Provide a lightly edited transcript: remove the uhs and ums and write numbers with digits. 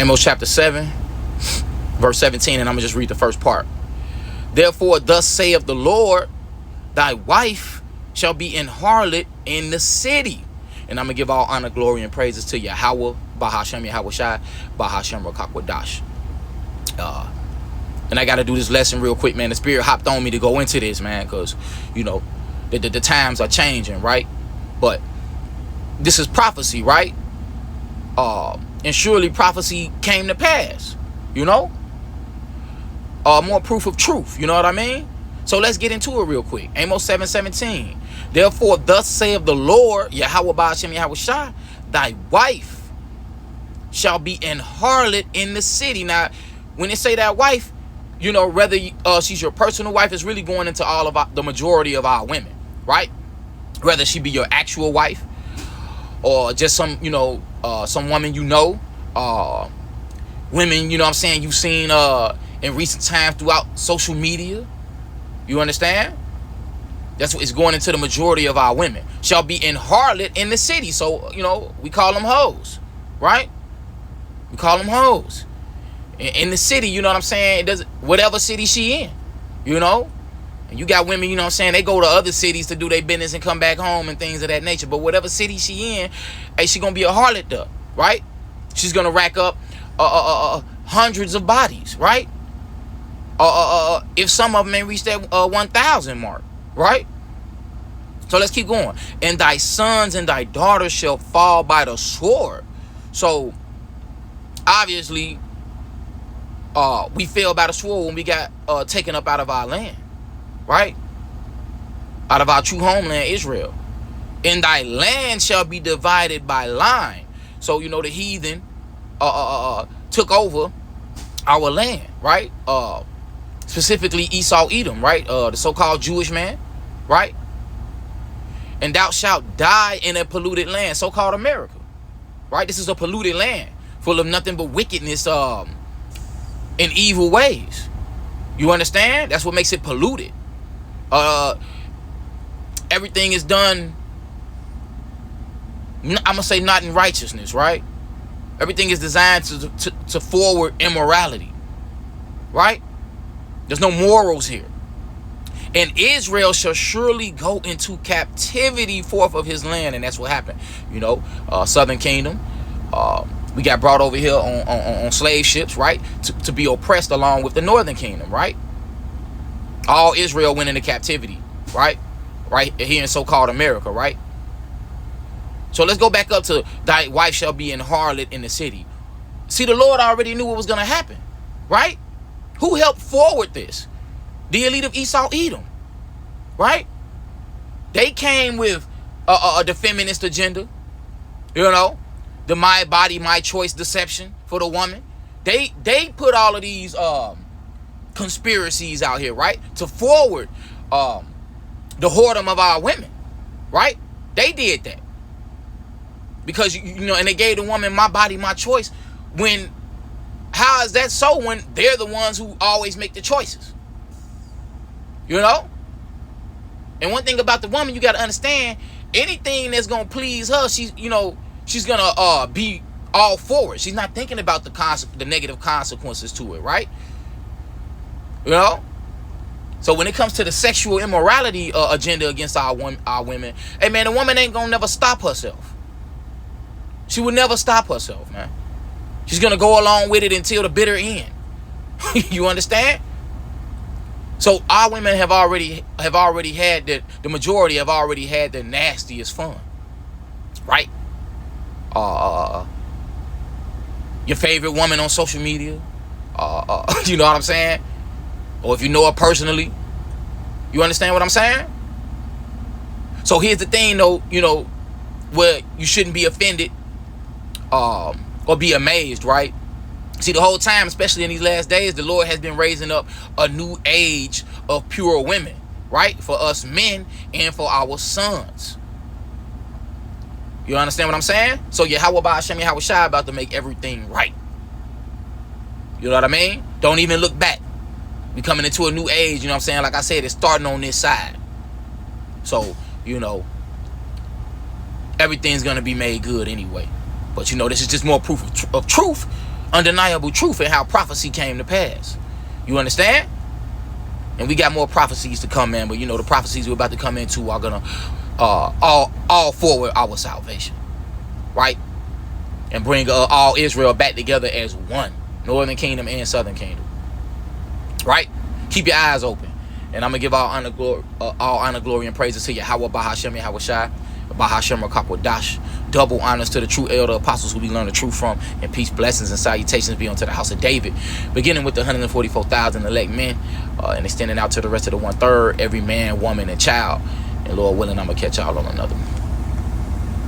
Amos chapter 7, verse 17, and I'm going to just read the first part. Therefore, thus saith the Lord, thy wife shall be an harlot in the city. And I'm going to give all honor, glory, and praises to Yahweh, Bahashem Yahweh Shai, Bahashem Rakakwadash. And I got to do this lesson real quick, man. The Spirit hopped on me to go into this, man, because, you know, the times are changing, right? But this is prophecy, right? And surely prophecy came to pass, you know? More proof of truth, you know what I mean? So let's get into it real quick. Amos 7:17. Therefore, thus saith the Lord, Yahweh Ba'ashem Yahweh Shai, thy wife shall be an harlot in the city. Now, when they say that wife, you know, whether she's your personal wife, is really going into all of the majority of our women, right? Whether she be your actual wife or just some, you know, some woman, you know, women, you know what I'm saying, you've seen in recent times throughout social media. You understand? That's what is going into the majority of our women. Shall be in harlot in the city. So, you know, we call them hoes, right? We call them hoes. In the city, you know what I'm saying? It doesn't, whatever city she in, you know? And you got women, you know what I'm saying, they go to other cities to do their business and come back home and things of that nature. But whatever city she in, hey, she gonna be a harlot though, right? She's gonna rack up hundreds of bodies, right? If some of them may reach that 1,000 mark, right? So let's keep going. And thy sons and thy daughters shall fall by the sword. So obviously, we fell by the sword when we got taken up out of our land, right? Out of our true homeland, Israel. And thy land shall be divided by line. So, you know, the heathen took over our land, right? Specifically Esau, Edom, right? The so-called Jewish man, right? And thou shalt die in a polluted land, so-called America, right? This is a polluted land full of nothing but wickedness and evil ways. You understand? That's what makes it polluted. Everything is done, I'm going to say, not in righteousness, right? Everything is designed to forward immorality, right? There's no morals here. And Israel shall surely go into captivity forth of his land. And that's what happened. You know, Southern Kingdom, we got brought over here on slave ships, right? To be oppressed along with the Northern Kingdom, right? All Israel went into captivity, right? Right here in so-called America, right? So let's go back up to thy wife shall be an harlot in the city. See, the Lord already knew what was going to happen, right? Who helped forward this? The elite of Esau, Edom, right? They came with the feminist agenda, you know, the my body, my choice deception for the woman. They put all of these conspiracies out here, right, to forward the whoredom of our women, right? They did that because, you know, and they gave the woman my body, my choice. When, how is that so when they're the ones who always make the choices? You know? And one thing about the woman, you got to understand, anything that's going to please her, she's going to be all for it. She's not thinking about the negative consequences to it, right? You know? So when it comes to the sexual immorality agenda against our women, hey man, the woman ain't going to never stop herself. She will never stop herself, man. She's going to go along with it until the bitter end. You understand? So our women have already had the majority have already had the nastiest fun, right? Your favorite woman on social media, you know what I'm saying? Or if you know her personally, you understand what I'm saying? So here's the thing, though, you know, where you shouldn't be offended or be amazed, right? See, the whole time, especially in these last days, the Lord has been raising up a new age of pure women, right? For us men and for our sons. You understand what I'm saying? So Yahweh Ba'ashem Yahweh Shai about to make everything right. You know what I mean? Don't even look back. We coming into a new age, you know what I'm saying? Like I said, it's starting on this side. So, you know, everything's going to be made good anyway. But, you know, this is just more proof of truth undeniable truth and how prophecy came to pass. You understand? And we got more prophecies to come in, but you know the prophecies we're about to come into are gonna all forward our salvation, right? And bring all Israel back together as one, Northern Kingdom and Southern Kingdom, right? Keep your eyes open, and I'm gonna give all honor, glory, and praises to Yahweh Bahashem, Yahweh Shai, Bahashem Rakakwadash. Double honors to the true elder apostles who we learn the truth from, and peace, blessings, and salutations be unto the house of David, beginning with the 144,000 elect men, and extending out to the rest of the 1/3, every man, woman, and child. And Lord willing, I'm gonna catch y'all on another one.